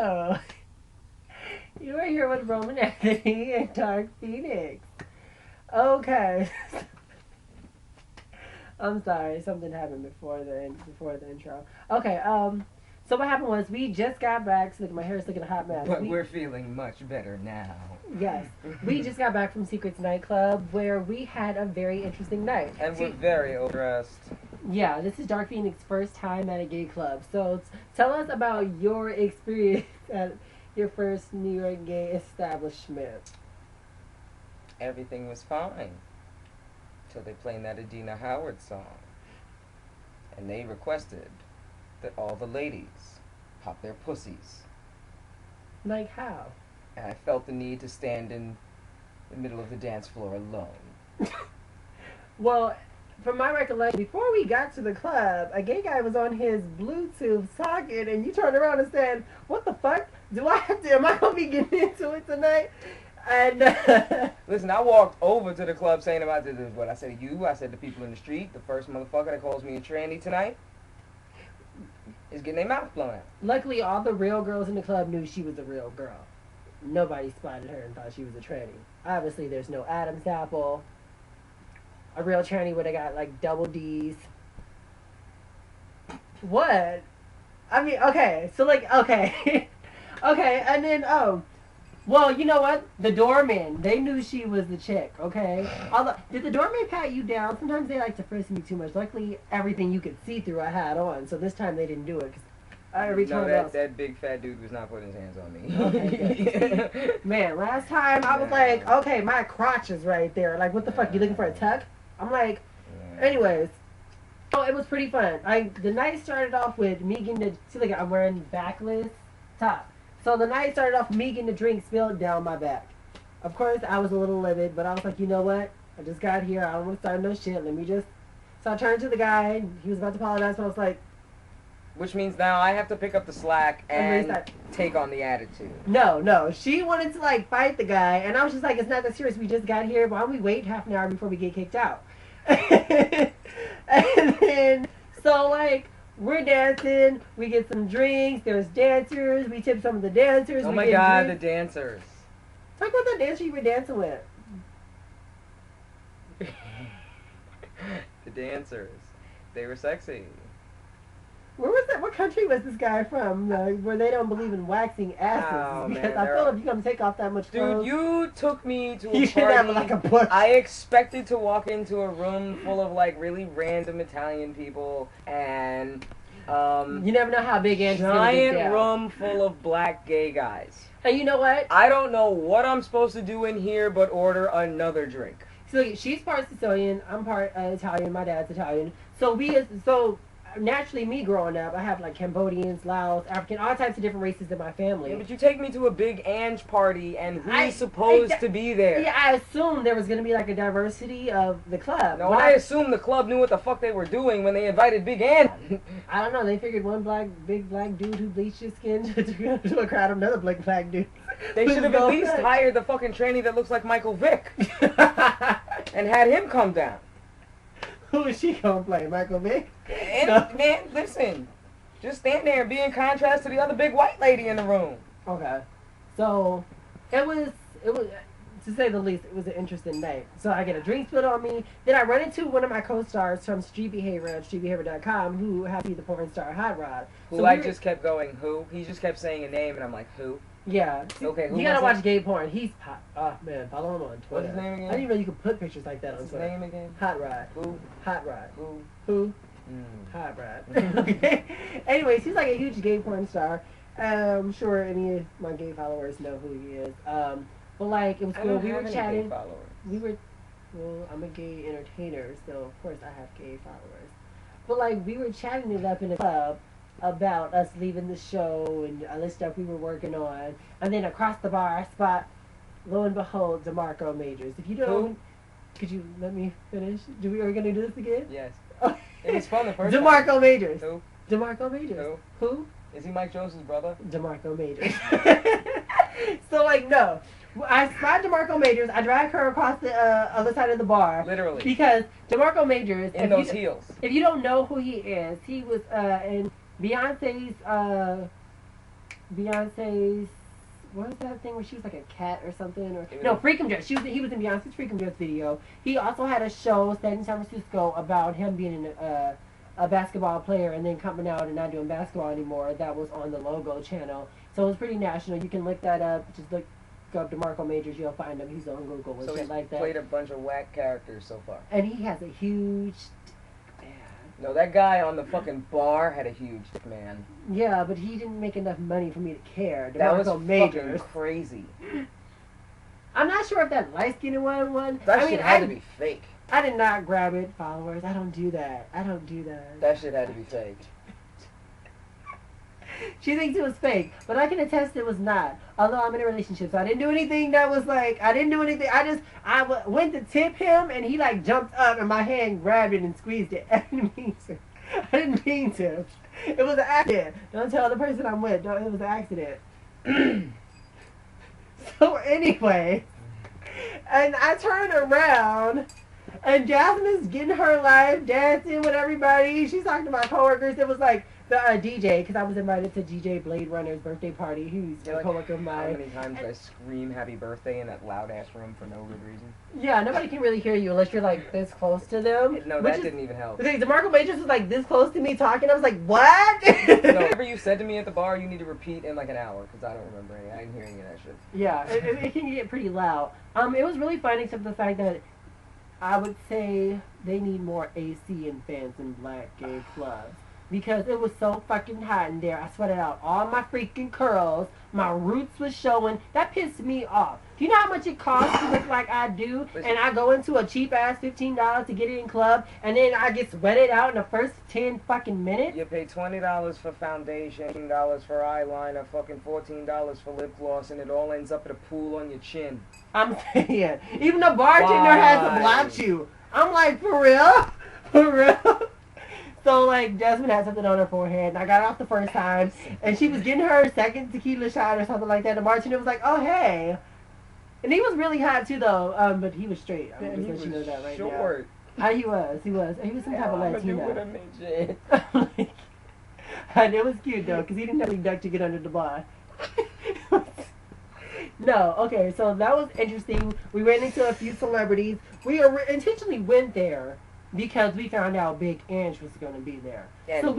Hello. You are here with Roman Anthony and DarkPhoenix. Okay. I'm sorry, something happened before the intro. Okay, so what happened was we just got back. So look, my hair is looking a hot mess. But we're feeling much better now. Yes, we just got back from Secrets nightclub where we had a very interesting night. And we're very overdressed. Yeah, this is DarkPhoenix's first time at a gay club. So tell us about your experience at your first New York gay establishment. Everything was fine. Till they played that Adina Howard song. And they requested that all the ladies pop their pussies. Like how? And I felt the need to stand in the middle of the dance floor alone. Well, from my recollection, before we got to the club, a gay guy was on his Bluetooth socket, and you turned around and said, "What the fuck? Am I gonna be getting into it tonight?" And listen, I walked over to the club saying about this is what I said to you. I said to people in the street, the first motherfucker that calls me a tranny tonight is getting their mouth blown out. Luckily, all the real girls in the club knew she was a real girl. Nobody spotted her and thought she was a tranny. Obviously, there's no Adam's apple. A real tranny would have got like double D's. What? I mean, okay. So like, okay. Okay, and then, well, you know what? The doorman, they knew she was the chick, okay? Although, did the doorman pat you down? Sometimes they like to frisk me too much. Luckily, everything you could see through I had on, so this time they didn't do it. Cause every time that big fat dude was not putting his hands on me. Okay, man, last time I was like, okay, my crotch is right there. Like, what the fuck? You looking for a tuck? I'm like, anyways. Oh, it was pretty fun. The night started off with me getting to, see, like, I'm wearing backless top. So the night started off with me getting the drink spilled down my back. Of course, I was a little livid, but I was like, you know what? I just got here. I don't want to start no shit. Let me just... So I turned to the guy. He was about to apologize, so I was like... Which means now I have to pick up the slack and take on the attitude. No. She wanted to, like, fight the guy, and I was just like, it's not that serious. We just got here. Why don't we wait half an hour before we get kicked out? And then, so, like... We're dancing, we get some drinks, there's dancers, we tip some of the dancers. Oh my god, the dancers. Talk about the dancer you were dancing with. The dancers. They were sexy. Where was that? What country was this guy from? Where they don't believe in waxing asses? Oh, because man, I feel if you're gonna take off that much clothes. Dude, you took me to a you should have party. like a bush. I expected to walk into a room full of like really random Italian people and you never know how big Angie's gonna giant get down. room full of black gay guys. And you know what? I don't know what I'm supposed to do in here but order another drink. So she's part Sicilian, I'm part Italian, my dad's Italian. So naturally, me growing up, I have like Cambodians, Laos, African, all types of different races in my family. Yeah, but you take me to a big Ange party, and who's supposed to be there? Yeah, I assumed there was going to be like a diversity of the club. No, I assumed the club knew what the fuck they were doing when they invited Big Ange. I don't know. They figured one big black dude who bleached his skin to a crowd of another black dude. They should have at least hired the fucking tranny that looks like Michael Vick and had him come down. Who is she gonna play, Michael Vick? Man, listen. Just stand there and be in contrast to the other big white lady in the room. Okay. So, it was, to say the least, it was an interesting night. So I get a drink spilled on me. Then I run into one of my co-stars from Street Behavior at streetbehavior.com who happened to be the porn star Hot Rod. Who so just kept going, who? He just kept saying a name and I'm like, who? Yeah. Okay, who you gotta watch gay porn. He's hot. Oh, man. Follow him on Twitter. What's his name again? I didn't even know you could put pictures like that on Twitter. What's his name again? Hot Rod. Who? Hot Rod. Who? Hot Rod. Okay. Anyways, he's like a huge gay porn star. I'm sure any of my gay followers know who he is. But like, it was cool. We were chatting. Well, I'm a gay entertainer, so of course I have gay followers. But like, we were chatting it up in the club about us leaving the show and other stuff we were working on. And then across the bar, I spot, lo and behold, DeMarco Majors. If you don't, could you let me finish? Are we going to do this again? Yes. Okay. It was fun the first DeMarco time. Majors. Who? DeMarco Majors. Who? Is he Mike Jones' brother? DeMarco Majors. So like, no. I spot DeMarco Majors. I drag her across the other side of the bar. Literally. Because DeMarco Majors... In those heels. If you don't know who he is, he was in Beyonce's Beyonce's, what was that thing where she was like a cat or something? Or no, Freakum Dress. He was in Beyonce's Freakum Dress video. He also had a show set in San Francisco about him being a basketball player and then coming out and not doing basketball anymore. That was on the Logo channel. So it was pretty national. You can look that up. Just look up DeMarco Majors. You'll find him. He's on Google and shit like that. So he's played a bunch of whack characters so far. And he has a huge... No, that guy on the fucking bar had a huge man. Yeah, but he didn't make enough money for me to care. That was fucking crazy. I'm not sure if that light-skinned one. That shit had to be fake. I did not grab it, followers. I don't do that. That shit had to be fake. She thinks it was fake, but I can attest it was not. Although I'm in a relationship, so I didn't do anything that was like, I went to tip him, and he like jumped up, and my hand grabbed it and squeezed it. I didn't mean to. It was an accident. Don't tell the person I'm with. It was an accident. So anyway, and I turned around, and Jasmine's getting her life, dancing with everybody. She's talking to my coworkers. It was like the DJ, because I was invited to DJ Blade Runner's birthday party. He's a coworker of mine. How many times did I scream happy birthday in that loud ass room for no good reason? Yeah, nobody can really hear you unless you're like this close to them. No, that didn't even help. The DeMarco Majors was like this close to me talking. I was like, what? No, whatever you said to me at the bar, you need to repeat in like an hour, because I don't remember any. I didn't hear any of that shit. Yeah, it can get pretty loud. It was really fun, except for the fact that I would say they need more AC and fans in black gay clubs. Because it was so fucking hot in there. I sweated out all my freaking curls. My roots was showing. That pissed me off. Do you know how much it costs to look like I do? And I go into a cheap-ass $15 to get in club, and then I get sweated out in the first 10 fucking minutes? You pay $20 for foundation, $15 for eyeliner, fucking $14 for lip gloss, and it all ends up at a pool on your chin. I'm saying. Even the bartender has to block you. I'm like, for real? For real? So, like, Jasmine had something on her forehead, and I got off the first time, and she was getting her second tequila shot or something like that, and the bartender was like, oh, hey. And he was really hot, too, though, but he was straight. I'm just letting you know that right short. Now. He was some type of Latino. With a midget. And it was cute, though, because he didn't have any duck to get under the bar. No, okay, so that was interesting. We ran into a few celebrities. We intentionally went there because we found out Big Ange was going to be there. So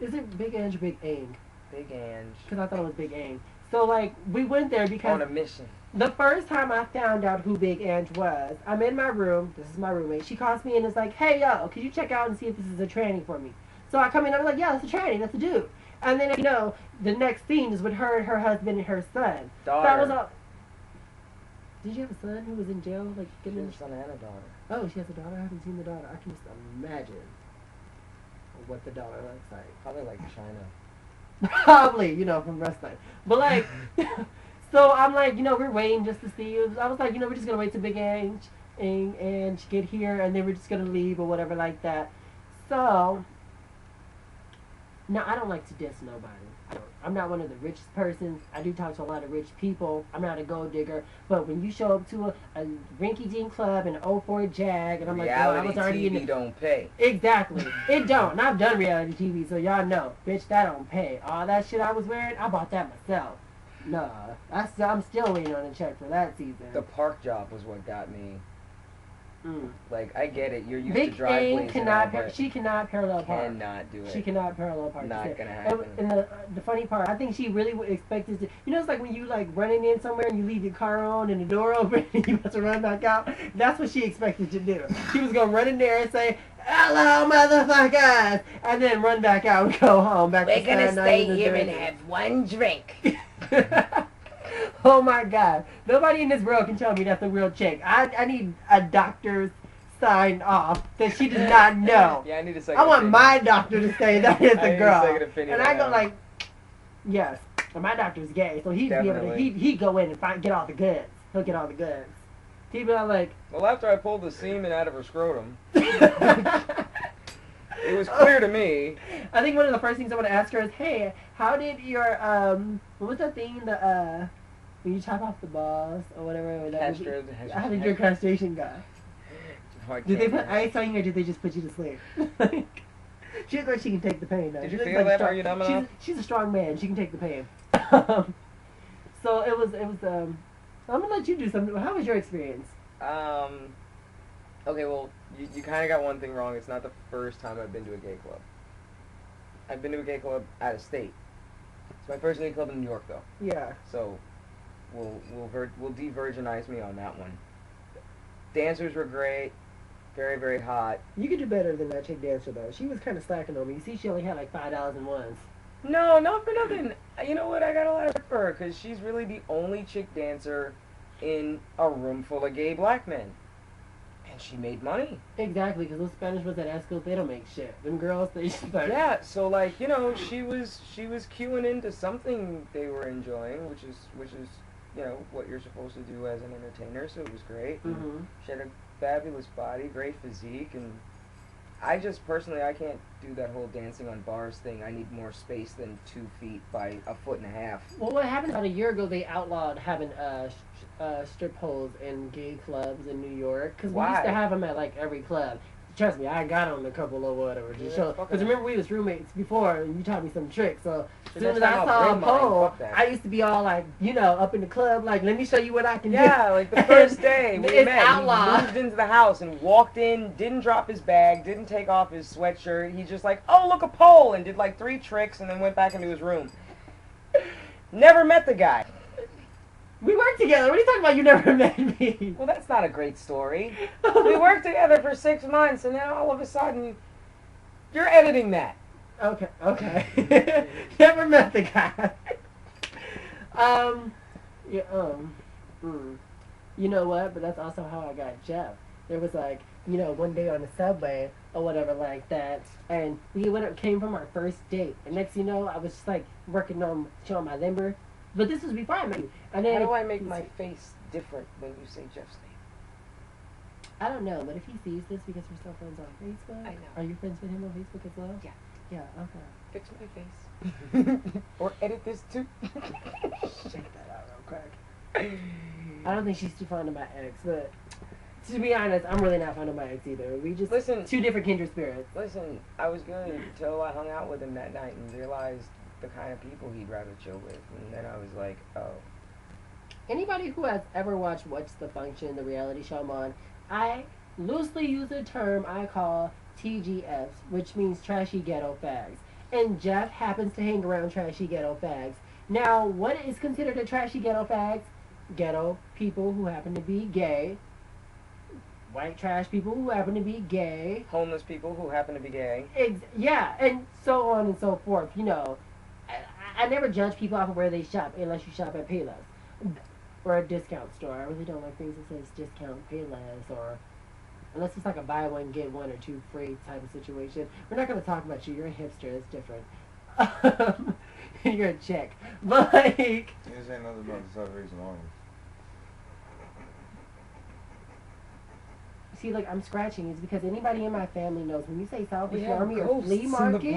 is it Big Ange or Big Ang? Big Ange. Because I thought it was Big Ang. So, like, we went there because... On a mission. The first time I found out who Big Ange was, I'm in my room. This is my roommate. She calls me and is like, hey, yo, could you check out and see if this is a tranny for me? So I come in and I'm like, yeah, it's a tranny. That's a dude. And then, you know, the next scene is with her and her husband and her son. Daughter. So I was all... Did you have a son who was in jail? Like, she has a son and a daughter. Oh, she has a daughter? I haven't seen the daughter. I can just imagine what the daughter looks like. Probably like China. Probably, you know, from wrestling. But, like, so I'm like, you know, we're waiting just to see. I was like, you know, we're just going to wait till Big Ange and get here, and then we're just going to leave or whatever like that. So, now, I don't like to diss nobody. I'm not one of the richest persons. I do talk to a lot of rich people. I'm not a gold digger. But when you show up to a rinky-dink club in an 04 Jag, and I'm like, well, I was already in it. Don't pay. Exactly. It don't. And I've done reality TV, so y'all know. Bitch, that don't pay. All that shit I was wearing, I bought that myself. Nah. I'm still waiting on a check for that season. The park job was what got me. Like, I get it. You're used Big to drag queens she cannot parallel park. Cannot do it. She cannot parallel park. Not gonna happen. And the funny part, I think she really expected to. You know, it's like when you like running in somewhere and you leave your car on and the door open and you have to run back out. That's what she expected to do. She was gonna run in there and say, "Hello, motherfuckers," and then run back out and go home. We're gonna stay here and have one drink. Oh my God. Nobody in this world can tell me that's a real chick. I need a doctor's sign off that she does not know. Yeah, I need a second. I want my doctor to say that is a girl. And I go like, yes. And my doctor's gay, so he'd be able to, he'd go in and get all the goods. He'll get all the goods. He'd be like, well, after I pulled the semen out of her scrotum, it was clear to me. I think one of the first things I want to ask her is, hey, how did your, what was that thing, when you chop off the balls or whatever? How did your castration go? Did they put ice on you or did they just put you to sleep? She looks like she can take the pain, though. Did She you looks feel like that? Are you numb enough? she's a strong man. She can take the pain. So it was, I'm gonna let you do something. How was your experience? Okay, well, you kind of got one thing wrong. It's not the first time I've been to a gay club. I've been to a gay club out of state. It's my first gay club in New York, though. Yeah. So, we'll de-virginize me on that one. Dancers were great. Very, very hot. You could do better than that chick dancer, though. She was kind of slacking on me. You see, she only had like $5 in ones. No, not for nothing. You know what? I got a lot of respect for her because she's really the only chick dancer in a room full of gay black men. And she made money. Exactly, because those Spanish ones at Esco, they don't make shit. Them girls, they just like... Yeah, so like, you know, she was cueing into something they were enjoying, which is you know, what you're supposed to do as an entertainer, so it was great. Mm-hmm. She had a fabulous body, great physique, and I just personally, I can't do that whole dancing on bars thing. I need more space than 2 feet by 1.5 feet. Well, what happened about a year ago, they outlawed having strip holes in gay clubs in New York. Because we used to have them at like every club. Trust me, I got on a couple or whatever. Because remember, we was roommates before, and you taught me some tricks. So as soon as I saw a pole, I used to be all like, you know, up in the club, like, let me show you what I can do. Yeah, like the first day we met, outlawed. He moved into the house and walked in, didn't drop his bag, didn't take off his sweatshirt. He just like, oh, look, a pole, and did like 3 tricks and then went back into his room. Never met the guy. We worked together. What are you talking about? You never met me. Well, that's not a great story. We worked together for 6 months, and then all of a sudden, you're editing that. Okay. Never met the guy. You know what? But that's also how I got Jeff. There was like, you know, one day on the subway or whatever like that, and came from our first date. And next thing you know, I was just like working on showing my limber. But this was before I met you. And then, how do I make my face different when you say Jeff's name? I don't know, but if he sees this, because we're still friends on Facebook. I know. Are you friends with him on Facebook as well? Yeah. Yeah, okay. Fix my face. Or edit this too. Check that out real quick. I don't think she's too fond of my ex, but to be honest, I'm really not fond of my ex either. We just two different kindred spirits. Listen, I was good until I hung out with him that night and realized the kind of people he'd rather chill with, and then I was like, oh. Anybody who has ever watched What's the Function, the reality show I'm on, I loosely use a term I call TGFs, which means trashy ghetto fags. And Jeff happens to hang around trashy ghetto fags. Now, what is considered a trashy ghetto fags? Ghetto people who happen to be gay. White trash people who happen to be gay. Homeless people who happen to be gay. Yeah, and so on and so forth, you know. I never judge people off of where they shop unless you shop at Payless or a discount store. I really don't like things that says discount Payless, or unless it's like a buy one get one or two free type of situation. We're not going to talk about you. You're a hipster. It's different. You're a chick. But like, this ain't nothing about the Salvation Army. see, like, I'm scratching is because anybody in my family knows when you say Salvation Army or flea market,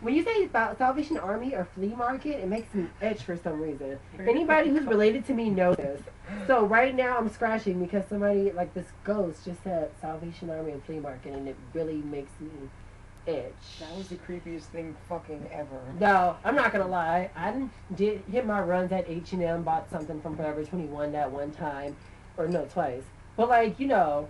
when you say Salvation Army or flea market, it makes me itch for some reason. Anybody who's related to me knows this. So right now I'm scratching because somebody, like this ghost, just said Salvation Army and flea market, and it really makes me itch. That was the creepiest thing fucking ever. No, I'm not gonna lie. I did hit my runs at H&M, bought something from Forever 21 that one time, or no, twice. But like, you know,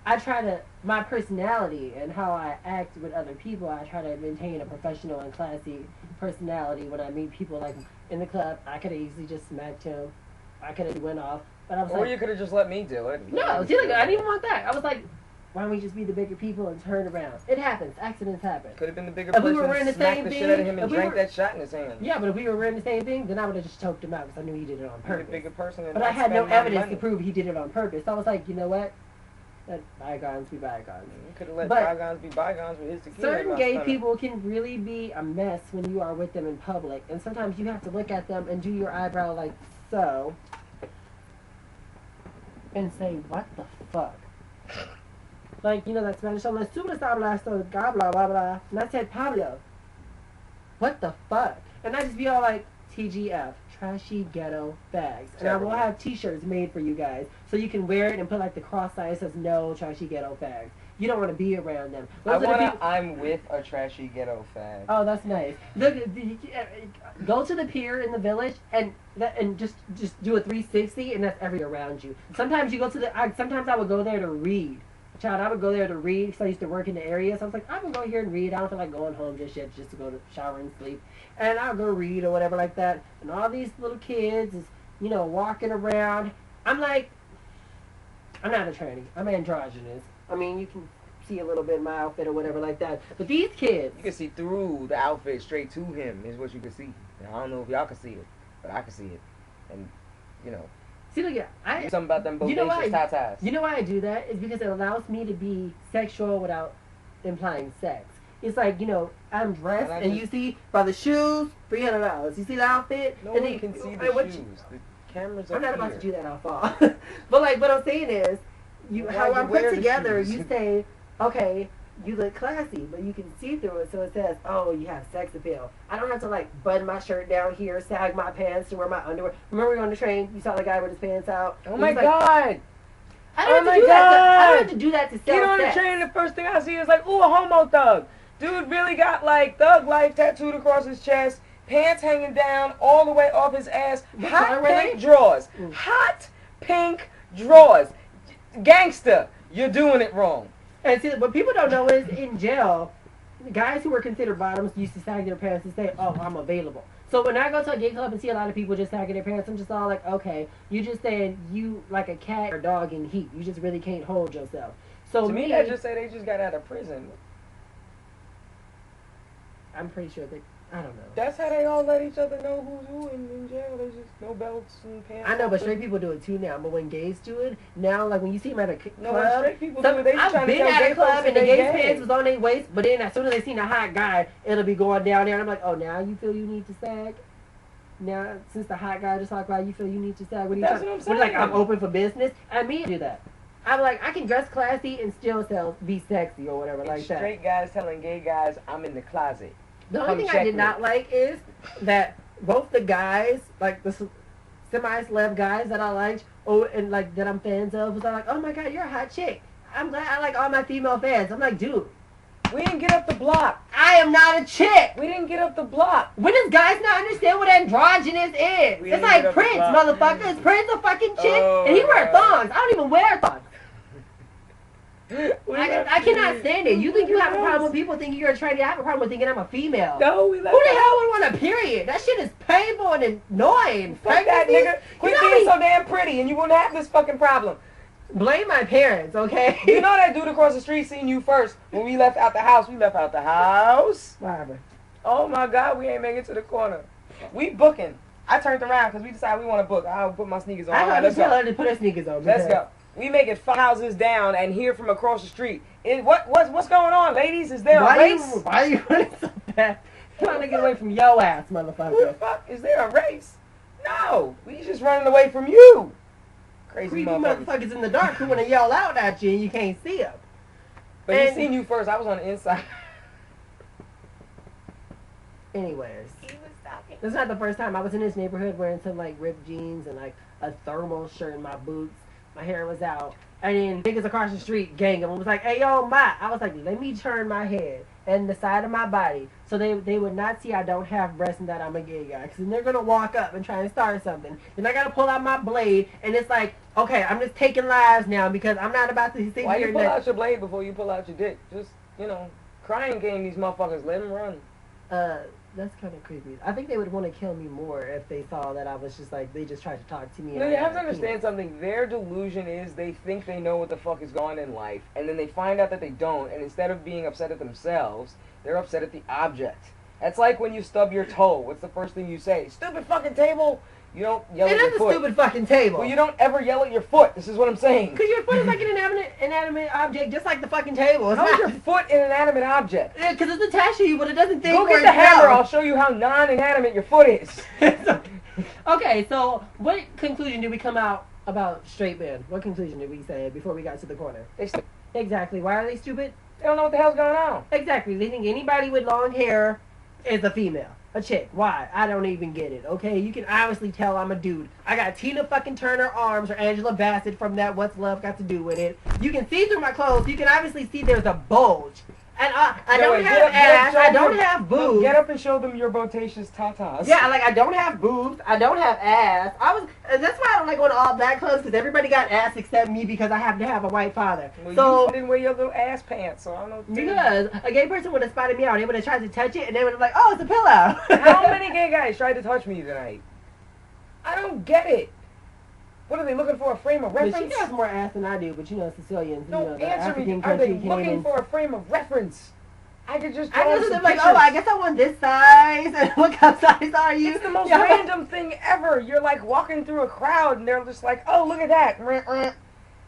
I try to, my personality and how I act with other people, I try to maintain a professional and classy personality when I meet people. Like in the club, I could have easily just smacked him. I could have went off. But I was or you could have just let me do it. No, see, like, I didn't even want that. I was like, why don't we just be the bigger people and turn around? It happens. Accidents happen. Could have been the bigger person, we were wearing the smacked same the thing, shit out of him and drank that shot in his hand. Yeah, but if we were wearing the same thing, then I would have just choked him out because I knew he did it on purpose. The bigger person, but I had no evidence to prove he did it on purpose. So I was like, you know what? Let bygones be bygones. You could have let bygones be bygones with his tequila. Certain gay people can really be a mess when you are with them in public, and sometimes you have to look at them and do your eyebrow like so, and say, what the fuck? Like, you know that Spanish song, like, blah, blah, blah, blah. And I said, Pablo, what the fuck? And I just be all like, TGF, trashy ghetto bags. And I will have t-shirts made for you guys, so you can wear it and put like the cross sign that says no trashy ghetto bags. you don't want to be around them. I'm with a trashy ghetto fag. Oh, that's nice. Go to the pier in the village and just do a 360, and that's everywhere around you. Sometimes you go to sometimes I would go there to read. Child, I would go there to read because I used to work in the area. So I was like, I'm going to go here and read. I don't feel like going home just yet, just to go to shower and sleep. And I'll go read or whatever like that. And all these little kids is, walking around. I'm like, I'm not a tranny. I'm androgynous. I mean, you can see a little bit in my outfit or whatever like that. But these kids. You can see through the outfit straight to him is what you can see. And I don't know if y'all can see it, but I can see it. And, See, look, something about them bodacious tatas. You know why I do that? It's because it allows me to be sexual without implying sex. It's like, I'm dressed, and you see by the shoes, $300. You see the outfit? No one can see the shoes. The cameras are I'm not about to do that, I'll fall. But, what I'm saying is, how I'm put together, you say, okay, you look classy, but you can see through it, so it says, oh, you have sex appeal. I don't have to, button my shirt down here, sag my pants to wear my underwear. Remember we were on the train, you saw the guy with his pants out? Oh, my God! I don't have to do that to sell Get on the train, the first thing I see is ooh, a homo thug. Dude really got, thug life tattooed across his chest, pants hanging down all the way off his ass, hot pink drawers. Hot pink drawers. Gangster, you're doing it wrong. And see, what people don't know is, in jail, guys who were considered bottoms used to sag their pants and say, oh, I'm available. So when I go to a gay club and see a lot of people just sagging their pants, I'm just all like, okay, you just saying you like a cat or dog in heat. You just really can't hold yourself. So to me, I just say they just got out of prison. I'm pretty sure I don't know. That's how they all let each other know who's who in jail. There's just no belts and pants. I know, but straight people do it too now. But when gays do it, now, when you see them at a club. No, when straight people do it, they just I've been at a club and the gay's pants was on their waist, but then as soon as they seen a hot guy, it'll be going down there. And I'm like, oh, now you feel you need to sag? Now, since the hot guy just talked about you feel you need to sag? What That's what I'm saying. I'm open for business? And me do that. I'm like, I can dress classy and still be sexy or whatever like that. Straight guys telling gay guys, I'm in the closet. The only thing I did not like is that both the guys, the semi-celeb guys that I liked, and that I'm fans of, was like, oh my God, you're a hot chick. I'm glad I like all my female fans. I'm like, dude. We didn't get up the block. I am not a chick. We didn't get up the block. When does guys not understand what androgynous is? It's like Prince, motherfuckers. Prince a fucking chick, and he wear thongs. I don't even wear thongs. I cannot stand it. You think you have a problem with people thinking you're a tranny? I have a problem with thinking I'm a female. No, we Who the hell would want a period? That shit is painful and annoying. Fuck that, nigga. Quit being so damn pretty and you wouldn't have this fucking problem. Blame my parents, okay? You know that dude across the street seen you first. When we left out the house, What happened? Oh my God, we ain't make it to the corner. We booking. I turned around because we decided we want to book. I'll put my sneakers on. I got to tell her to put her sneakers on. Let's go. We make it 5 houses down and hear from across the street. What's going on, ladies? Is there a race? Why are you running so fast? Trying to get away from your ass, motherfucker. Who the fuck? Is there a race? No. We just running away from you. Crazy creepy motherfuckers in the dark who want to yell out at you and you can't see them. But he seen you first. I was on the inside. Anyways. This is not the first time. I was in this neighborhood wearing some ripped jeans and a thermal shirt in my boots. My hair was out. And then niggas across the street gang and was like, hey, yo, Ma. I was like, let me turn my head and the side of my body so they would not see I don't have breasts and that I'm a gay guy. Because then they're going to walk up and try and start something. Then I got to pull out my blade. And it's like, okay, I'm just taking lives now because I'm not about to sit here. Why you pull out your blade before you pull out your dick? Just, crying game these motherfuckers. Let them run. That's kind of creepy. I think they would want to kill me more if they saw that I was just they just tried to talk to me. No, you have to understand something. Their delusion is they think they know what the fuck is going on in life, and then they find out that they don't, and instead of being upset at themselves, they're upset at the object. That's like when you stub your toe. What's the first thing you say? Stupid fucking table! You don't yell at your foot. It is a stupid fucking table. Well, you don't ever yell at your foot. This is what I'm saying. Because your foot is like an inanimate object, just like the fucking table. How is your foot an inanimate object? Yeah, because it's attached to you, but it doesn't think. Go get the hammer. I'll show you how non-inanimate your foot is. Okay, so what conclusion did we come out about straight men? What conclusion did we say before we got to the corner? Exactly. Why are they stupid? They don't know what the hell's going on. Exactly. They think anybody with long hair, is a female. A chick. Why? I don't even get it, okay? You can obviously tell I'm a dude. I got Tina fucking Turner arms or Angela Bassett from that What's Love Got to Do with it. You can see through my clothes. You can obviously see there's a bulge. And I don't have ass. I don't have boobs. Get up and show them your bodacious tatas. Yeah, like I don't have boobs. I don't have ass. That's why I don't like going to all black clubs because everybody got ass except me because I happen to have a white father. Well, so you didn't wear your little ass pants, so I don't know. Because a gay person would have spotted me out. They would have tried to touch it and they would have like, oh, it's a pillow. How many gay guys tried to touch me tonight? I don't get it. What are they looking for? A frame of reference? She has more ass than I do, but Sicilians. Don't answer me. Are they looking for a frame of reference? I could just. I guess they're like, oh, I guess I want this size. And what kind of size are you? It's the most random thing ever. You're like walking through a crowd, and they're just like, oh, look at that.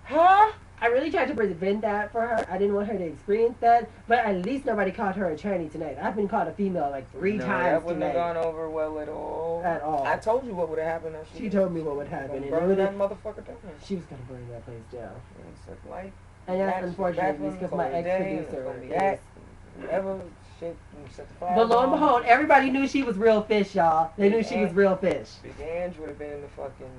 Huh? I really tried to prevent that for her. I didn't want her to experience that, but at least nobody called her a tranny tonight. I've been called a female like 3 times that wouldn't tonight. have gone over well at all. At all. I told you what would have happened. She told me what would happen. Burn that motherfucker down. She was going to burn that place down. It's like, and that's unfortunate because my ex-producer is... Whatever shit, set the fire. But lo and behold, everybody knew she was real fish, y'all. They knew she was real fish. Big Ange would have been in the fucking...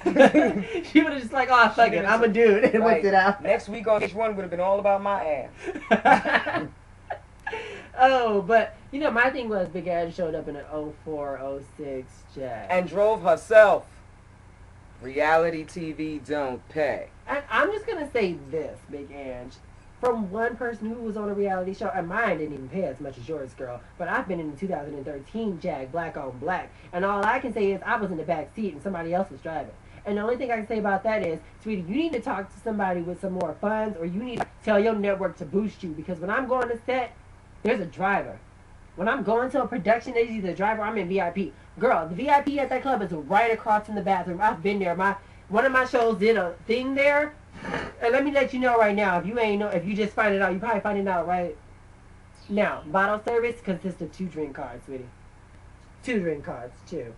She would have just like, oh, fuck it, I'm a dude, and whipped it out. Next week on each one would have been all about my ass. Oh, but, my thing was Big Ange showed up in an 0406 Jag. And drove herself. Reality TV don't pay. And I'm just going to say this, Big Ange. From one person who was on a reality show, and mine didn't even pay as much as yours, girl, but I've been in the 2013 Jag, black on black, and all I can say is I was in the back seat and somebody else was driving. And the only thing I can say about that is, sweetie, you need to talk to somebody with some more funds, or you need to tell your network to boost you, because when I'm going to set, there's a driver. When I'm going to a production agency, the driver, I'm in VIP. Girl, the VIP at that club is right across from the bathroom. I've been there. One of my shows did a thing there. And let me let you know right now, if you just find it out, you probably find it out right now. Bottle service consists of 2 drink cards, sweetie. 2 drink cards, too.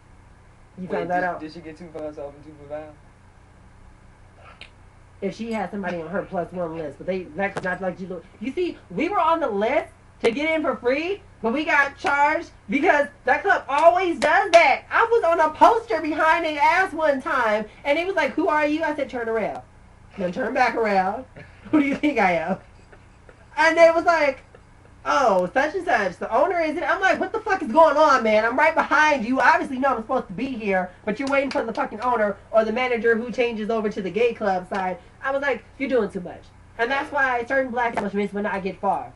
You found that out? Did she get 2 for herself and 2 for Val? If she had somebody on her +1 list, but that's not like you. You see, we were on the list to get in for free, but we got charged because that club always does that. I was on a poster behind their ass one time, and it was like, "Who are you?" I said, "Turn around." Then turn back around. Who do you think I am? And they was like, oh, such and such. The owner is it? I'm like, what the fuck is going on, man? I'm right behind you. Obviously know I'm supposed to be here, but you're waiting for the fucking owner or the manager who changes over to the gay club side. I was like, you're doing too much. And that's why certain black establishments will not get far.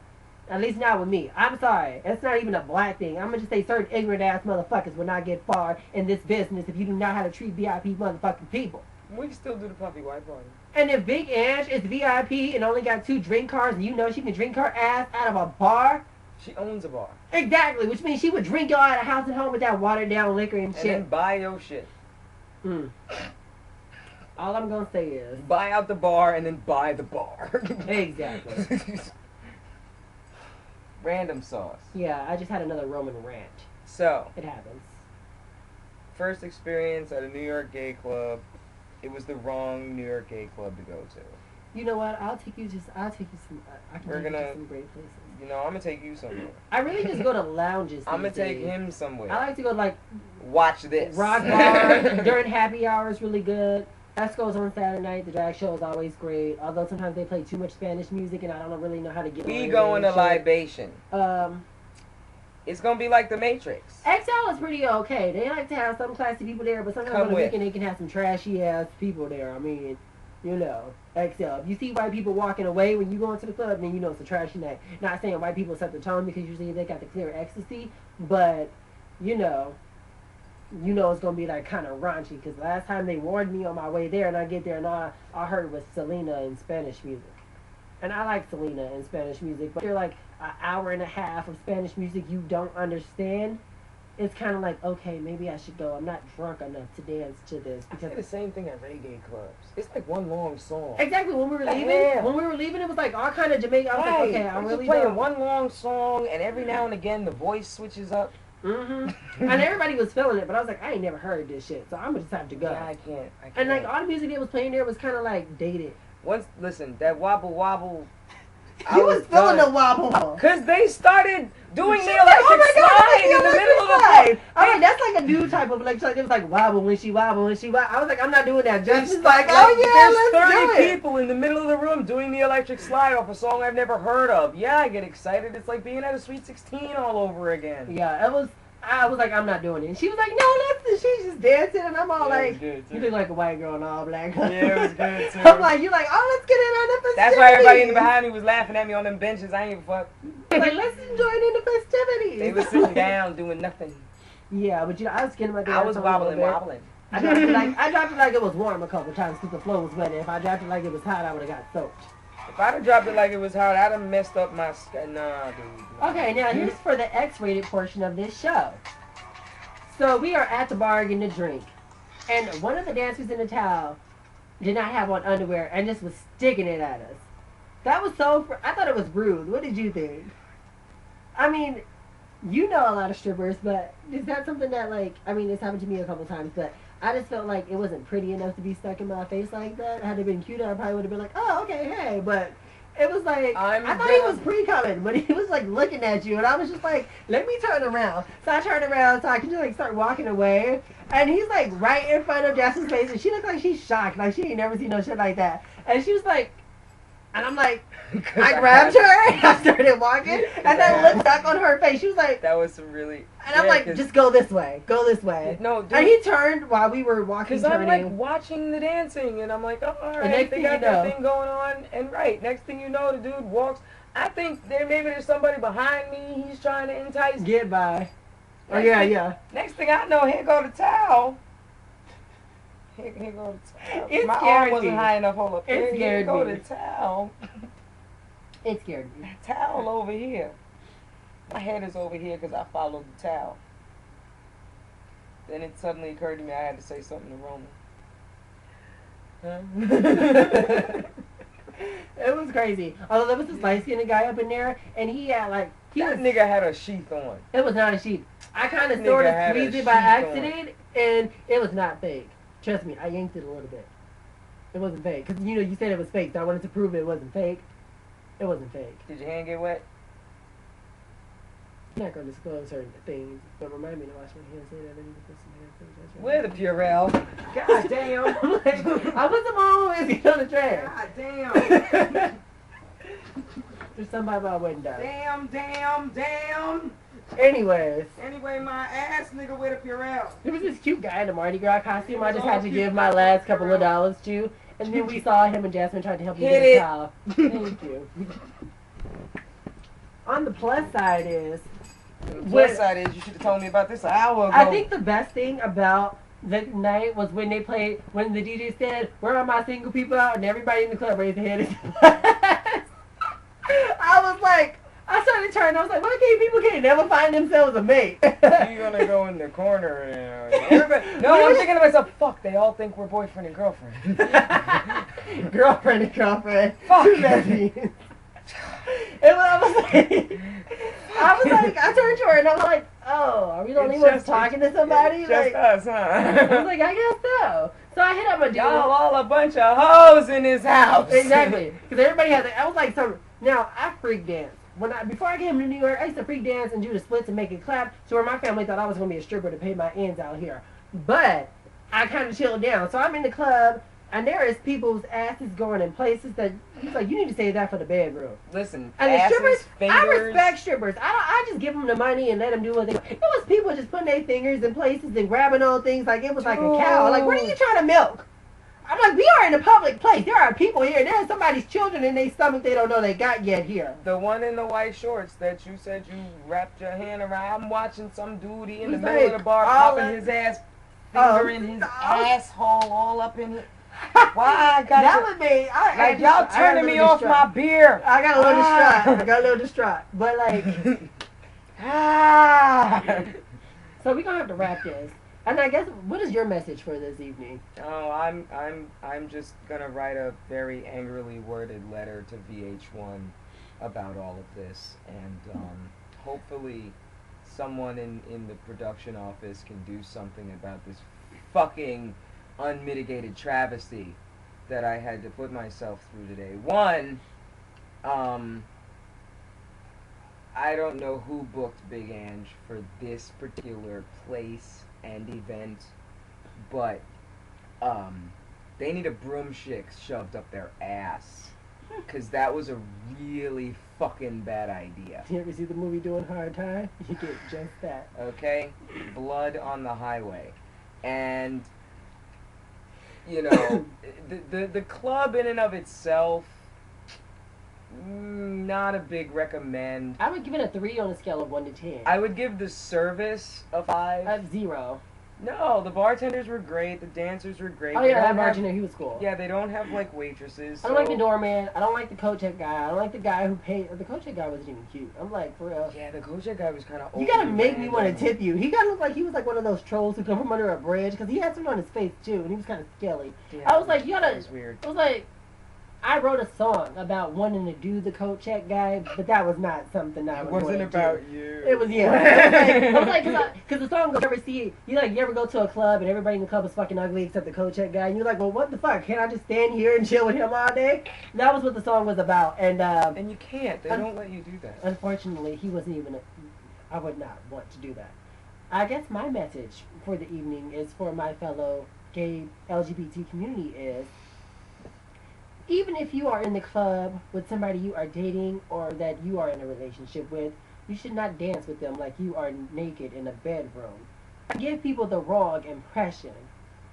At least not with me. I'm sorry. It's not even a black thing. I'm going to just say certain ignorant ass motherfuckers will not get far in this business if you do not know how to treat VIP motherfucking people. We can still do the puppy white party. And if Big Ange is VIP and only got 2 drink cards and she can drink her ass out of a bar. She owns a bar. Exactly, which means she would drink y'all out of house and home with that watered down liquor and shit. And then buy your shit. All I'm going to say is... buy out the bar and then buy the bar. Exactly. Random sauce. Yeah, I just had another Roman rant. So. It happens. First experience at a New York gay club. It was the wrong New York gay club to go to. You know what? I'll take you some. I can take you to some great places. I'm gonna take you somewhere. I really just go to lounges. I'm gonna take him somewhere. I like to go watch this. Rock bar during happy hour is really good. Esco's on Saturday night. The drag show is always great. Although sometimes they play too much Spanish music and I don't really know how to get. We going to libation. It's gonna be like the Matrix. XL is pretty okay. They like to have some classy people there, but sometimes on the weekend they can have some trashy ass people there. I mean, XL. If you see white people walking away when you go into the club, then it's a trashy night. Not saying white people set the tone because usually they got the clear ecstasy, but it's gonna be like kind of raunchy. Because last time they warned me on my way there, and I get there and all I heard was Selena in Spanish music. And I like Selena in Spanish music, but you're like an hour and a half of Spanish music you don't understand. It's kind of like, okay, maybe I should go. I'm not drunk enough to dance to this. Because I say the same thing at reggae clubs. It's like one long song. Exactly. When we were leaving, it was like all kind of Jamaican. I was like, okay, I'm really playing one long song, and every now and again the voice switches up. And everybody was feeling it, but I was like, I ain't never heard this shit, so I'm gonna just have to go. Yeah, I can't. And like all the music that was playing there was kind of like dated. Listen, that wobble wobble He was feeling the wobble. Because they started doing the electric slide in the middle of the floor. I mean, that's like a new type of electric slide. It was like wobble when she wobble when she wobble. I was like, I'm not doing that. Justin's like, oh yeah, there's 30 people in the middle of the room doing the electric slide off a song I've never heard of. Yeah, I get excited. It's like being at a Sweet 16 all over again. Yeah, it was. I was like, I'm not doing it. And she was like, no, listen. She's just dancing, and I'm all like, you look like a white girl in all black. Yeah, it was good too. I'm like, you're like, oh, let's get in on the festivities. That's why everybody in the behind me was laughing at me on them benches. I ain't give a fuck. Like, let's enjoy it in the festivities. They were sitting down doing nothing. Yeah, but I was getting my dance. I was wobbling. I dropped it like it was warm a couple times because the floor was wet. If I dropped it like it was hot, I would have got soaked. If I'd have dropped it like it was hot, I'd have messed up my skin. Nah, dude. Okay, now here's for the X-rated portion of this show. So we are at the bar getting a drink, and one of the dancers in the towel did not have on underwear and just was sticking it at us. That was I thought it was rude. What did you think? I mean, you know a lot of strippers, but is that something that, like, I mean, it's happened to me a couple times, but I just felt like it wasn't pretty enough to be stuck in my face like that. Had it been cuter, I probably would have been like, oh, okay, hey, but it was like, I thought he was pre-coming, but he was like looking at you, and I was just like, let me turn around. So I turned around so I could just like start walking away, and he's like right in front of Jess's face, and she looked like she's shocked, like she ain't never seen no shit like that. And she was like, and I'm like, I grabbed her and I started walking, and I looked back on her face. She was like, that was some really. And I'm like, just go this way, go this way. No, dude. And he turned while we were walking. Because I'm like watching the dancing, and I'm like, oh, all right, they got that thing going on, and next thing you know, the dude walks. I think there's somebody behind me. He's trying to entice. Get by. Oh yeah. Next thing I know, here go the towel. Here go the towel. It My arm wasn't high enough. Hold up. Here go the towel. It scared me. That towel over here. My head is over here because I followed the towel. Then it suddenly occurred to me I had to say something to Roman. It was crazy. Although there was this light-skinned guy up in there, and he had like... That nigga had a sheath on. It was not a sheath. I kind of sort of squeezed it by accident, and it was not fake. Trust me, I yanked it a little bit. It wasn't fake. Because, you said it was fake, so I wanted to prove it wasn't fake. It wasn't fake. Did your hand get wet? I'm not going to disclose certain things, but remind me to wash my hands later. I need to put some hand sanitizer. Where the Purell? God damn. I put some on and get on the trash. God damn. There's somebody about wedding done. Damn. Anyways. Anyway, my ass nigga with a Purell. There was this cute guy in a Mardi Gras costume I just had to give my last couple of dollars to. And then we saw him and Jasmine tried to help me get a towel. Thank you. On the plus side is... you should have told me about this an hour ago. I think the best thing about the night was when the DJ said, where are my single people out? And everybody in the club raised their hand. I was like... I started turning. I was like, why people can't never find themselves a mate? You're gonna go in the corner and I'm thinking to myself, fuck, they all think we're boyfriend and girlfriend. Girlfriend and girlfriend. Fuck. And I was like, I turned to her and I was like, oh, are we the only ones talking to somebody? Just us, huh? I was like, I guess so. So I hit up a dude. Y'all all a bunch of hoes in this house. Exactly. Because everybody has I was like, now I freak dance. Before I came to New York, I used to freak dance and do the splits and make it clap. So where my family thought I was going to be a stripper to pay my ends out here. But I kind of chilled down. So I'm in the club, and there is people's asses going in places that he's like, you need to save that for the bedroom. Listen, and the strippers, fingers. I respect strippers. I just give them the money and let them do what they want. It was people just putting their fingers in places and grabbing on things like it was like a cow. Like, what are you trying to milk? I'm like, we are in a public place. There are people here. There's somebody's children in their stomach they don't know they got yet here. The one in the white shorts that you said you wrapped your hand around. I'm watching some dude in the middle of the bar popping his ass, finger in his asshole all up in it. Why I got that was me. Like y'all turning me off my beer. I got a little distraught. But like, so we're gonna have to wrap this. And I guess, what is your message for this evening? Oh, I'm just gonna write a very angrily worded letter to VH1 about all of this, and hopefully someone in the production office can do something about this fucking unmitigated travesty that I had to put myself through today. One, I don't know who booked Big Ange for this particular place and event, but they need a broomstick shoved up their ass, because that was a really fucking bad idea. You ever see the movie Doing Hard Time? You get just that. Okay? Blood on the highway. And, you know, the club in and of itself, not a big recommend. I would give it a 3 on a scale of 1 to 10. I would give the service a 5. A 0. No, the bartenders were great. The dancers were great. Oh yeah, that bartender, he was cool. Yeah, they don't have like waitresses. I don't like the doorman. I don't like the coat check guy. I don't like the guy who paid. The coat check guy wasn't even cute. I'm like, for real. Yeah, the coat check guy was kind of old. You gotta make me want to tip you. He gotta look like he was like one of those trolls who come from under a bridge, because he had something on his face too, and he was kind of scaly. Yeah, I was like, you gotta. That was weird. I was like, I wrote a song about wanting to do the coat check guy, but that was not something I would want to do. It wasn't about you. It was, yeah. I was like, because the song goes, you ever go to a club and everybody in the club is fucking ugly except the coat check guy, and you're like, well, what the fuck? Can't I just stand here and chill with him all day? That was what the song was about, and you can't. They don't let you do that. Unfortunately, he wasn't even. I would not want to do that. I guess my message for the evening is for my fellow gay LGBT community is, even if you are in the club with somebody you are dating or that you are in a relationship with, you should not dance with them like you are naked in a bedroom. Give people the wrong impression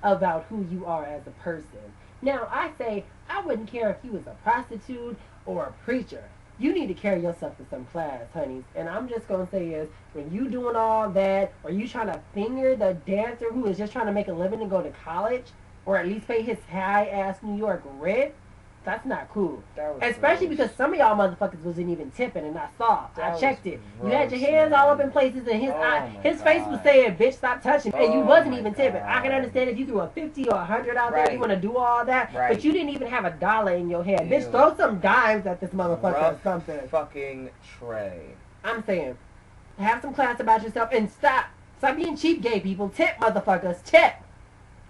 about who you are as a person. Now, I say, I wouldn't care if you was a prostitute or a preacher. You need to carry yourself with some class, honeys. And I'm just going to say is, when you doing all that, or you trying to finger the dancer who is just trying to make a living and go to college, or at least pay his high-ass New York rent, that's not cool. Especially because some of y'all motherfuckers wasn't even tipping, and I saw. I checked it. You had your hands all up in places, and his face was saying, "Bitch, stop touching me," and you wasn't even tipping. I can understand if you threw a 50 or 100 out there, you want to do all that, but you didn't even have $1 in your hand. Bitch, throw some dimes at this motherfucker or something. Fucking tray. I'm saying, have some class about yourself and stop being cheap, gay people. Tip, motherfuckers, tip.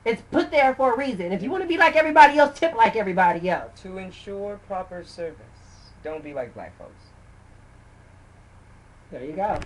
It's put there for a reason. If you want to be like everybody else, tip like everybody else. To ensure proper service. Don't be like black folks. There you go.